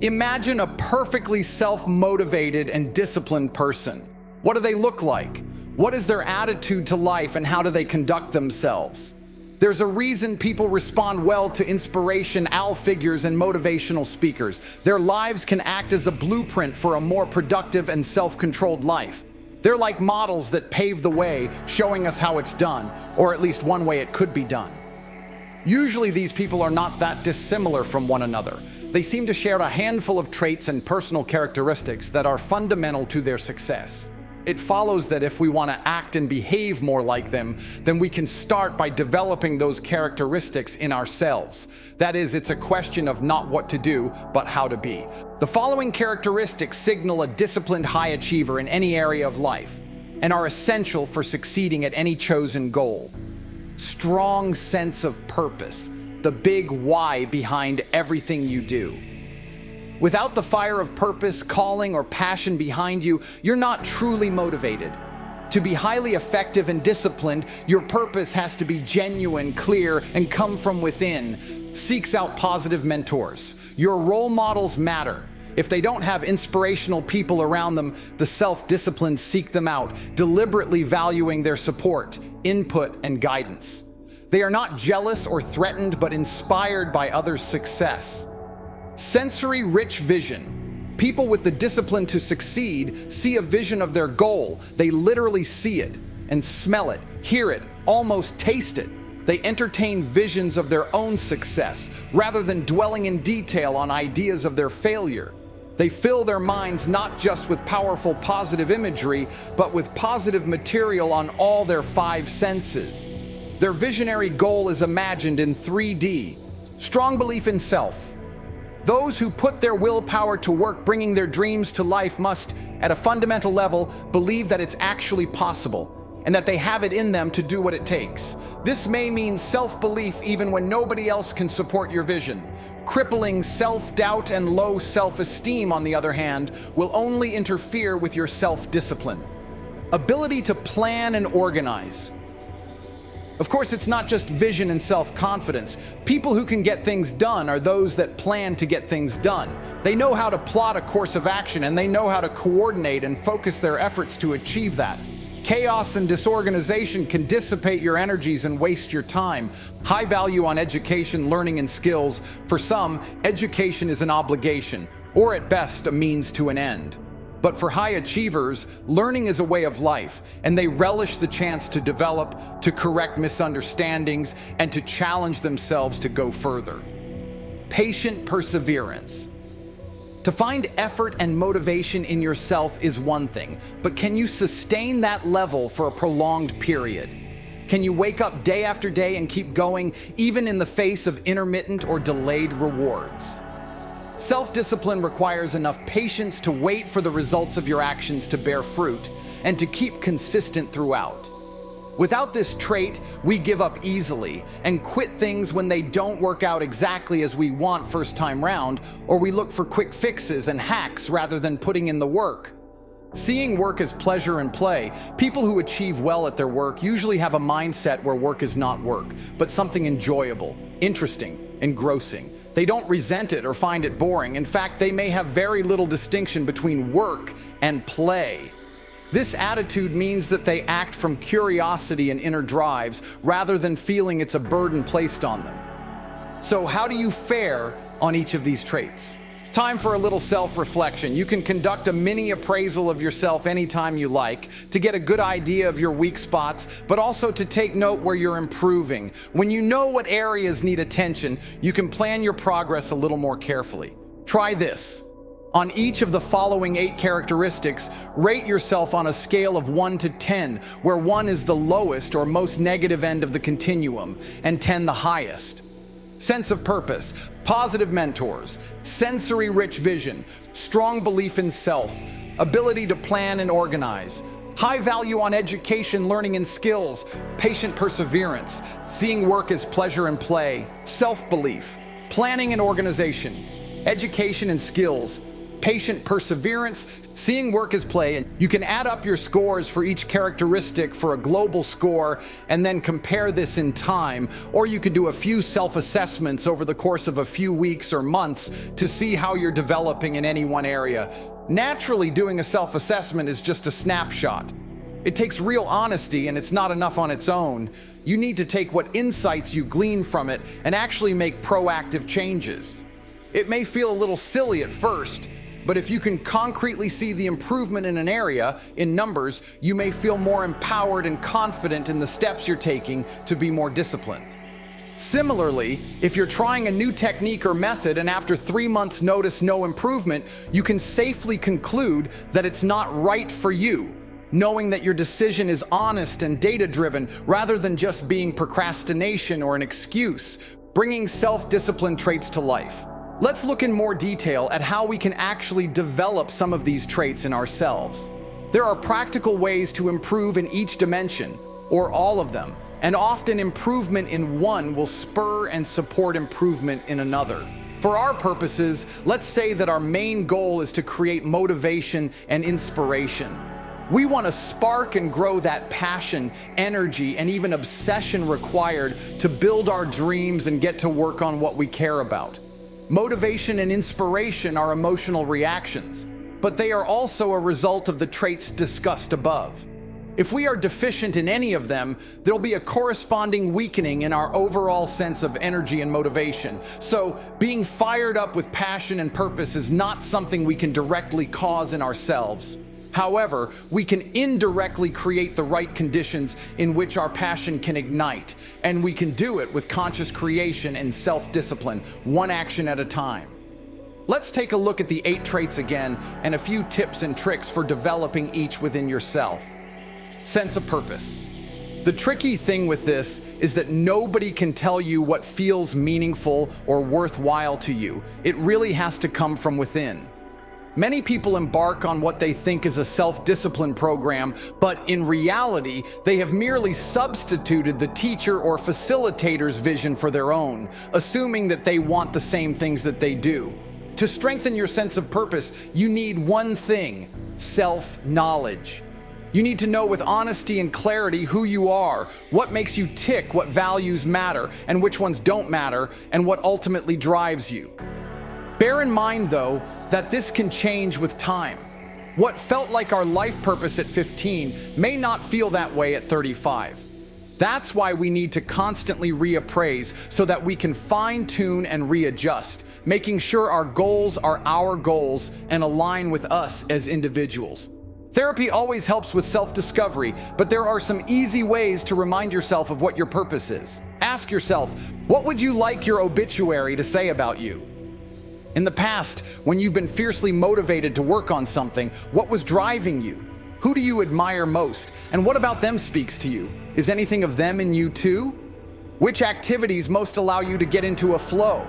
Imagine a perfectly self-motivated and disciplined person. What do they look like? What is their attitude to life, and how do they conduct themselves? There's a reason people respond well to inspirational figures and motivational speakers. Their lives can act as a blueprint for a more productive and self-controlled life. They're like models that pave the way, showing us how it's done, or at least one way it could be done. Usually these people are not that dissimilar from one another. They seem to share a handful of traits and personal characteristics that are fundamental to their success. It follows that if we want to act and behave more like them, then we can start by developing those characteristics in ourselves. That is, it's a question of not what to do, but how to be. The following characteristics signal a disciplined high achiever in any area of life and are essential for succeeding at any chosen goal. Strong sense of purpose, the big why behind everything you do. Without the fire of purpose, calling, or passion behind you, you're not truly motivated. To be highly effective and disciplined, your purpose has to be genuine, clear, and come from within. Seeks out positive mentors. Your role models matter. If they don't have inspirational people around them, the self-disciplined seek them out, deliberately valuing their support, input, and guidance. They are not jealous or threatened, but inspired by others' success. Sensory-rich vision. People with the discipline to succeed see a vision of their goal. They literally see it and smell it, hear it, almost taste it. They entertain visions of their own success rather than dwelling in detail on ideas of their failure. They fill their minds not just with powerful positive imagery, but with positive material on all their five senses. Their visionary goal is imagined in 3D. Strong belief in self. Those who put their willpower to work bringing their dreams to life must, at a fundamental level, believe that it's actually possible and that they have it in them to do what it takes. This may mean self-belief even when nobody else can support your vision. Crippling self-doubt and low self-esteem, on the other hand, will only interfere with your self-discipline. Ability to plan and organize. Of course, it's not just vision and self-confidence. People who can get things done are those that plan to get things done. They know how to plot a course of action, and they know how to coordinate and focus their efforts to achieve that. Chaos and disorganization can dissipate your energies and waste your time. High value on education, learning, and skills. For some, education is an obligation, or at best, a means to an end. But for high achievers, learning is a way of life, and they relish the chance to develop, to correct misunderstandings, and to challenge themselves to go further. Patient perseverance. To find effort and motivation in yourself is one thing, but can you sustain that level for a prolonged period? Can you wake up day after day and keep going, even in the face of intermittent or delayed rewards? Self-discipline requires enough patience to wait for the results of your actions to bear fruit and to keep consistent throughout. Without this trait, we give up easily and quit things when they don't work out exactly as we want first time round, or we look for quick fixes and hacks rather than putting in the work. Seeing work as pleasure and play, people who achieve well at their work usually have a mindset where work is not work, but something enjoyable, interesting, engrossing. They don't resent it or find it boring. In fact, they may have very little distinction between work and play. This attitude means that they act from curiosity and inner drives rather than feeling it's a burden placed on them. So how do you fare on each of these traits? Time for a little self-reflection. You can conduct a mini appraisal of yourself anytime you like to get a good idea of your weak spots, but also to take note where you're improving. When you know what areas need attention, you can plan your progress a little more carefully. Try this. On each of the following 8 characteristics, rate yourself on a scale of 1 to 10, where 1 is the lowest or most negative end of the continuum, and 10 the highest. Sense of purpose, positive mentors, sensory-rich vision, strong belief in self, ability to plan and organize, high value on education, learning, and skills, patient perseverance, seeing work as pleasure and play, self-belief, planning and organization, education and skills, patient perseverance, seeing work as play, and you can add up your scores for each characteristic for a global score and then compare this in time, or you could do a few self-assessments over the course of a few weeks or months to see how you're developing in any one area. Naturally, doing a self-assessment is just a snapshot. It takes real honesty, and it's not enough on its own. You need to take what insights you glean from it and actually make proactive changes. It may feel a little silly at first, but if you can concretely see the improvement in an area, in numbers, you may feel more empowered and confident in the steps you're taking to be more disciplined. Similarly, if you're trying a new technique or method and after 3 months notice no improvement, you can safely conclude that it's not right for you, knowing that your decision is honest and data-driven rather than just being procrastination or an excuse, bringing self-discipline traits to life. Let's look in more detail at how we can actually develop some of these traits in ourselves. There are practical ways to improve in each dimension, or all of them, and often improvement in one will spur and support improvement in another. For our purposes, let's say that our main goal is to create motivation and inspiration. We want to spark and grow that passion, energy, and even obsession required to build our dreams and get to work on what we care about. Motivation and inspiration are emotional reactions, but they are also a result of the traits discussed above. If we are deficient in any of them, there'll be a corresponding weakening in our overall sense of energy and motivation. So, being fired up with passion and purpose is not something we can directly cause in ourselves. However, we can indirectly create the right conditions in which our passion can ignite, and we can do it with conscious creation and self-discipline, one action at a time. Let's take a look at the 8 traits again and a few tips and tricks for developing each within yourself. Sense of purpose. The tricky thing with this is that nobody can tell you what feels meaningful or worthwhile to you. It really has to come from within. Many people embark on what they think is a self-discipline program, but in reality, they have merely substituted the teacher or facilitator's vision for their own, assuming that they want the same things that they do. To strengthen your sense of purpose, you need one thing: self-knowledge. You need to know with honesty and clarity who you are, what makes you tick, what values matter, and which ones don't matter, and what ultimately drives you. Bear in mind, though, that this can change with time. What felt like our life purpose at 15 may not feel that way at 35. That's why we need to constantly reappraise so that we can fine-tune and readjust, making sure our goals are our goals and align with us as individuals. Therapy always helps with self-discovery, but there are some easy ways to remind yourself of what your purpose is. Ask yourself, what would you like your obituary to say about you? In the past, when you've been fiercely motivated to work on something, what was driving you? Who do you admire most? And what about them speaks to you? Is anything of them in you too? Which activities most allow you to get into a flow?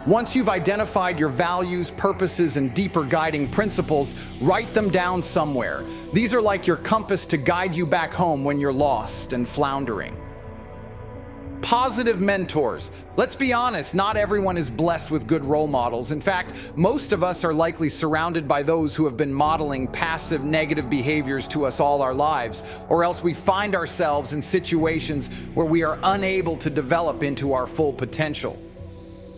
Once you've identified your values, purposes, and deeper guiding principles, write them down somewhere. These are like your compass to guide you back home when you're lost and floundering. Positive mentors. Let's be honest, not everyone is blessed with good role models. In fact, most of us are likely surrounded by those who have been modeling passive negative behaviors to us all our lives, or else we find ourselves in situations where we are unable to develop into our full potential.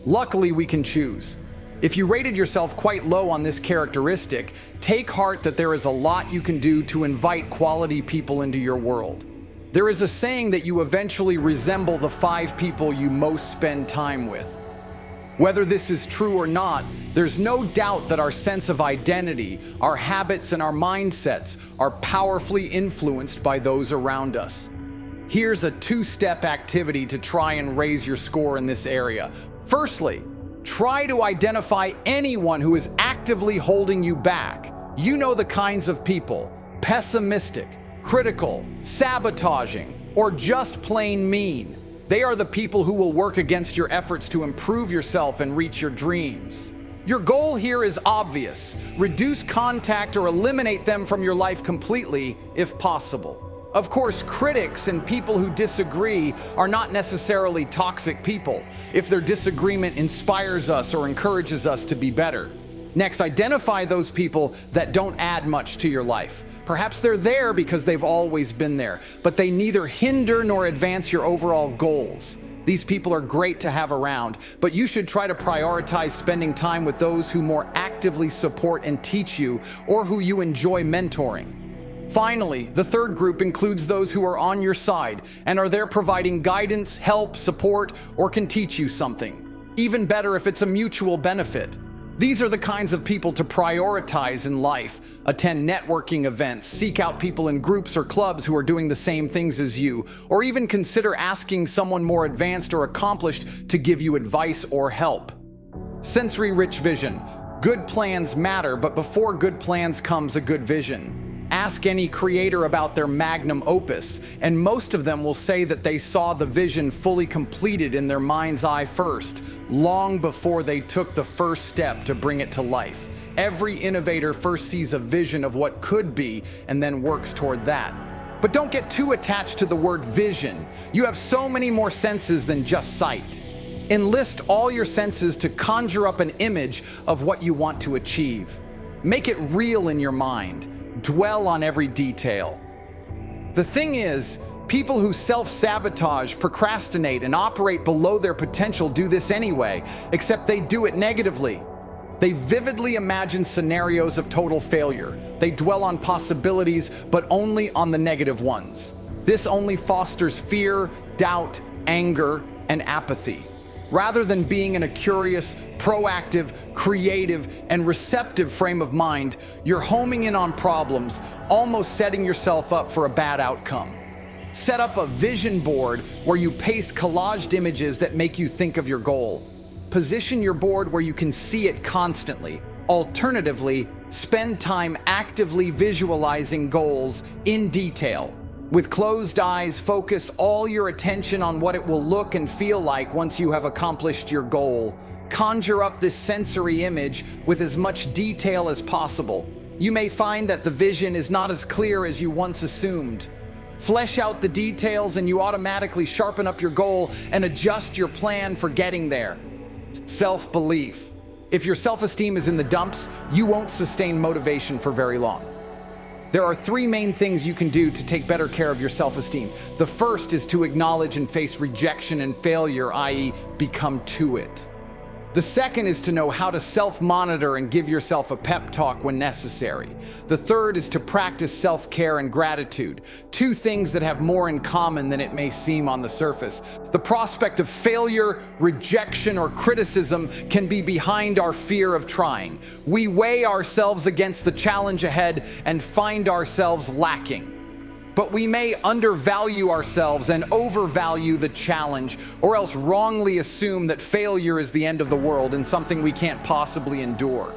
Luckily, we can choose. If you rated yourself quite low on this characteristic, take heart that there is a lot you can do to invite quality people into your world. There is a saying that you eventually resemble the 5 people you most spend time with. Whether this is true or not, there's no doubt that our sense of identity, our habits, and our mindsets are powerfully influenced by those around us. Here's a 2-step activity to try and raise your score in this area. Firstly, try to identify anyone who is actively holding you back. You know the kinds of people: pessimistic, critical, sabotaging, or just plain mean. They are the people who will work against your efforts to improve yourself and reach your dreams. Your goal here is obvious: reduce contact or eliminate them from your life completely, if possible. Of course, critics and people who disagree are not necessarily toxic people if their disagreement inspires us or encourages us to be better. Next, identify those people that don't add much to your life. Perhaps they're there because they've always been there, but they neither hinder nor advance your overall goals. These people are great to have around, but you should try to prioritize spending time with those who more actively support and teach you, or who you enjoy mentoring. Finally, the third group includes those who are on your side and are there providing guidance, help, support, or can teach you something. Even better if it's a mutual benefit. These are the kinds of people to prioritize in life. Attend networking events, seek out people in groups or clubs who are doing the same things as you, or even consider asking someone more advanced or accomplished to give you advice or help. Sensory-rich vision. Good plans matter, but before good plans comes a good vision. Ask any creator about their magnum opus, and most of them will say that they saw the vision fully completed in their mind's eye first, long before they took the first step to bring it to life. Every innovator first sees a vision of what could be and then works toward that. But don't get too attached to the word vision. You have so many more senses than just sight. Enlist all your senses to conjure up an image of what you want to achieve. Make it real in your mind. Dwell on every detail. The thing is, people who self-sabotage, procrastinate, and operate below their potential do this anyway, except they do it negatively. They vividly imagine scenarios of total failure. They dwell on possibilities, but only on the negative ones. This only fosters fear, doubt, anger, and apathy. Rather than being in a curious, proactive, creative, and receptive frame of mind, you're homing in on problems, almost setting yourself up for a bad outcome. Set up a vision board where you paste collaged images that make you think of your goal. Position your board where you can see it constantly. Alternatively, spend time actively visualizing goals in detail. With closed eyes, focus all your attention on what it will look and feel like once you have accomplished your goal. Conjure up this sensory image with as much detail as possible. You may find that the vision is not as clear as you once assumed. Flesh out the details and you automatically sharpen up your goal and adjust your plan for getting there. Self-belief. If your self-esteem is in the dumps, you won't sustain motivation for very long. There are three main things you can do to take better care of your self-esteem. The first is to acknowledge and face rejection and failure, i.e., become to it. The second is to know how to self-monitor and give yourself a pep talk when necessary. The third is to practice self-care and gratitude, two things that have more in common than it may seem on the surface. The prospect of failure, rejection, or criticism can be behind our fear of trying. We weigh ourselves against the challenge ahead and find ourselves lacking. But we may undervalue ourselves and overvalue the challenge, or else wrongly assume that failure is the end of the world and something we can't possibly endure.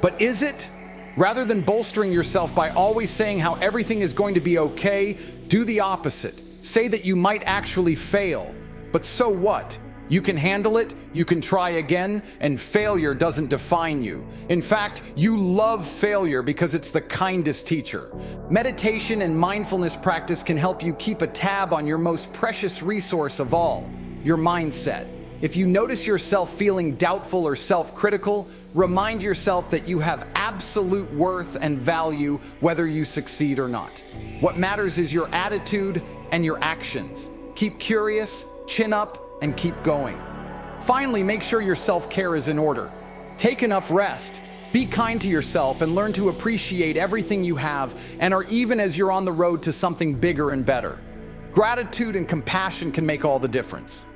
But is it? Rather than bolstering yourself by always saying how everything is going to be okay, do the opposite. Say that you might actually fail. But so what? You can handle it, you can try again, and failure doesn't define you. In fact, you love failure because it's the kindest teacher. Meditation and mindfulness practice can help you keep a tab on your most precious resource of all, your mindset. If you notice yourself feeling doubtful or self-critical, remind yourself that you have absolute worth and value whether you succeed or not. What matters is your attitude and your actions. Keep curious, chin up, and keep going. Finally, make sure your self-care is in order. Take enough rest. Be kind to yourself and learn to appreciate everything you have and are even as you're on the road to something bigger and better. Gratitude and compassion can make all the difference.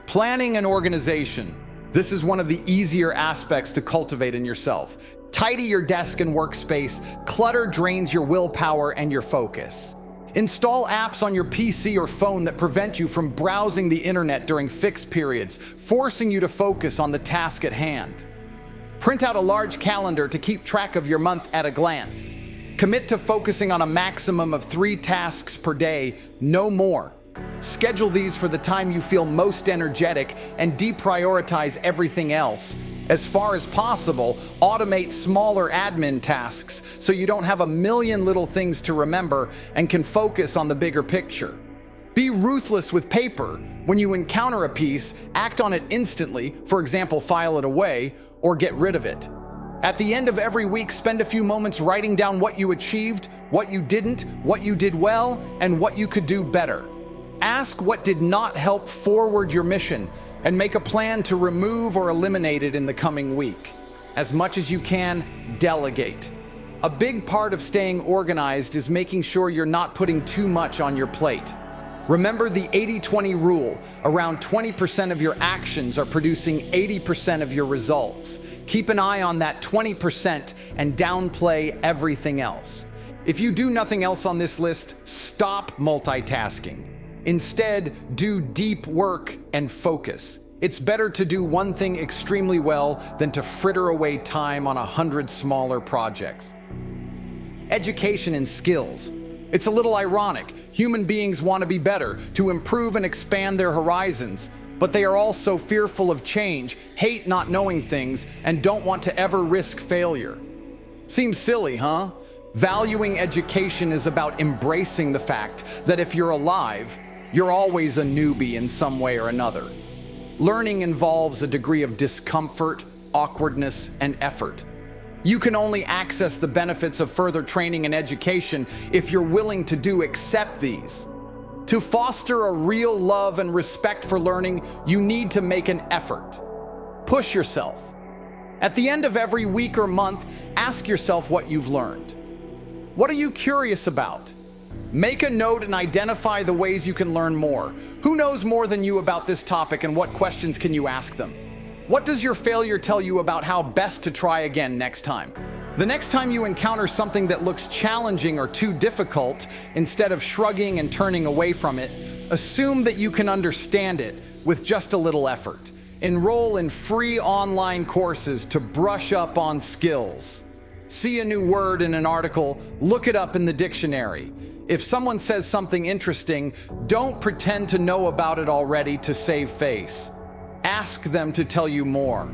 Planning and organization. This is one of the easier aspects to cultivate in yourself. Tidy your desk and workspace. Clutter drains your willpower and your focus. Install apps on your PC or phone that prevent you from browsing the internet during fixed periods, forcing you to focus on the task at hand. Print out a large calendar to keep track of your month at a glance. Commit to focusing on a maximum of 3 tasks per day, no more. Schedule these for the time you feel most energetic and deprioritize everything else. As far as possible, automate smaller admin tasks so you don't have a million little things to remember and can focus on the bigger picture. Be ruthless with paper. When you encounter a piece, act on it instantly, for example, file it away or get rid of it. At the end of every week, spend a few moments writing down what you achieved, what you didn't, what you did well, and what you could do better. Ask what did not help forward your mission, and make a plan to remove or eliminate it in the coming week. As much as you can, delegate. A big part of staying organized is making sure you're not putting too much on your plate. Remember the 80-20 rule. Around 20% of your actions are producing 80% of your results. Keep an eye on that 20% and downplay everything else. If you do nothing else on this list, stop multitasking. Instead, do deep work and focus. It's better to do one thing extremely well than to fritter away time on 100 smaller projects. Education and skills. It's a little ironic. Human beings want to be better, to improve and expand their horizons, but they are also fearful of change, hate not knowing things, and don't want to ever risk failure. Seems silly, huh? Valuing education is about embracing the fact that if you're alive, you're always a newbie in some way or another. Learning involves a degree of discomfort, awkwardness, and effort. You can only access the benefits of further training and education if you're willing to accept these. To foster a real love and respect for learning, you need to make an effort. Push yourself. At the end of every week or month, ask yourself what you've learned. What are you curious about? Make a note and identify the ways you can learn more. Who knows more than you about this topic, and what questions can you ask them? What does your failure tell you about how best to try again next time? The next time you encounter something that looks challenging or too difficult, instead of shrugging and turning away from it, assume that you can understand it with just a little effort. Enroll in free online courses to brush up on skills. See a new word in an article, look it up in the dictionary. If someone says something interesting, don't pretend to know about it already to save face. Ask them to tell you more.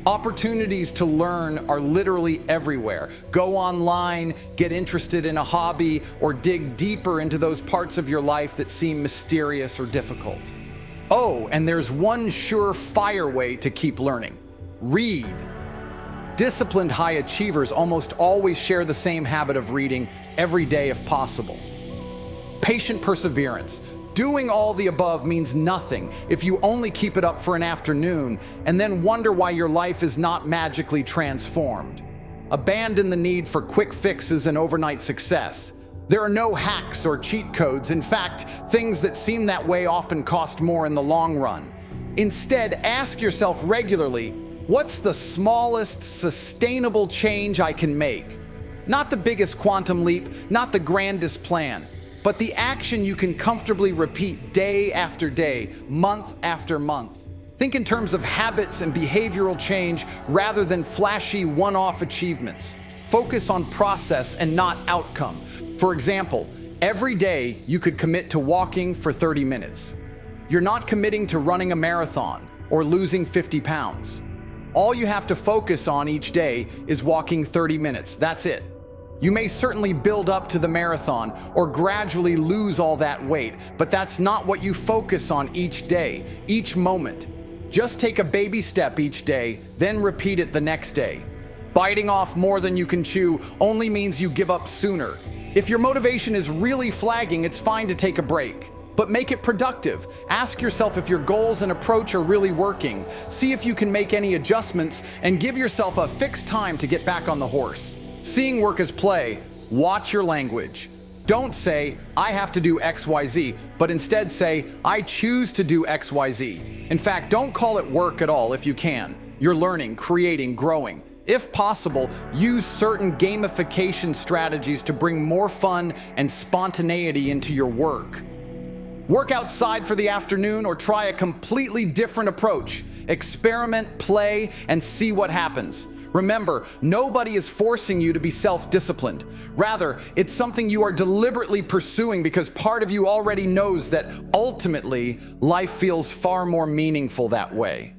Opportunities to learn are literally everywhere. Go online, get interested in a hobby, or dig deeper into those parts of your life that seem mysterious or difficult. Oh, and there's one surefire way to keep learning. Read. Disciplined high achievers almost always share the same habit of reading every day if possible. Patient perseverance. Doing all the above means nothing if you only keep it up for an afternoon and then wonder why your life is not magically transformed. Abandon the need for quick fixes and overnight success. There are no hacks or cheat codes. In fact, things that seem that way often cost more in the long run. Instead, ask yourself regularly, what's the smallest sustainable change I can make? Not the biggest quantum leap, not the grandest plan, but the action you can comfortably repeat day after day, month after month. Think in terms of habits and behavioral change rather than flashy one-off achievements. Focus on process and not outcome. For example, every day you could commit to walking for 30 minutes. You're not committing to running a marathon or losing 50 pounds. All you have to focus on each day is walking 30 minutes. That's it. You may certainly build up to the marathon or gradually lose all that weight, but that's not what you focus on each day, each moment. Just take a baby step each day, then repeat it the next day. Biting off more than you can chew only means you give up sooner. If your motivation is really flagging, it's fine to take a break, but make it productive. Ask yourself if your goals and approach are really working. See if you can make any adjustments and give yourself a fixed time to get back on the horse. Seeing work as play, watch your language. Don't say, I have to do XYZ, but instead say, I choose to do XYZ. In fact, don't call it work at all if you can. You're learning, creating, growing. If possible, use certain gamification strategies to bring more fun and spontaneity into your work. Work outside for the afternoon or try a completely different approach. Experiment, play, and see what happens. Remember, nobody is forcing you to be self-disciplined. Rather, it's something you are deliberately pursuing because part of you already knows that ultimately, life feels far more meaningful that way.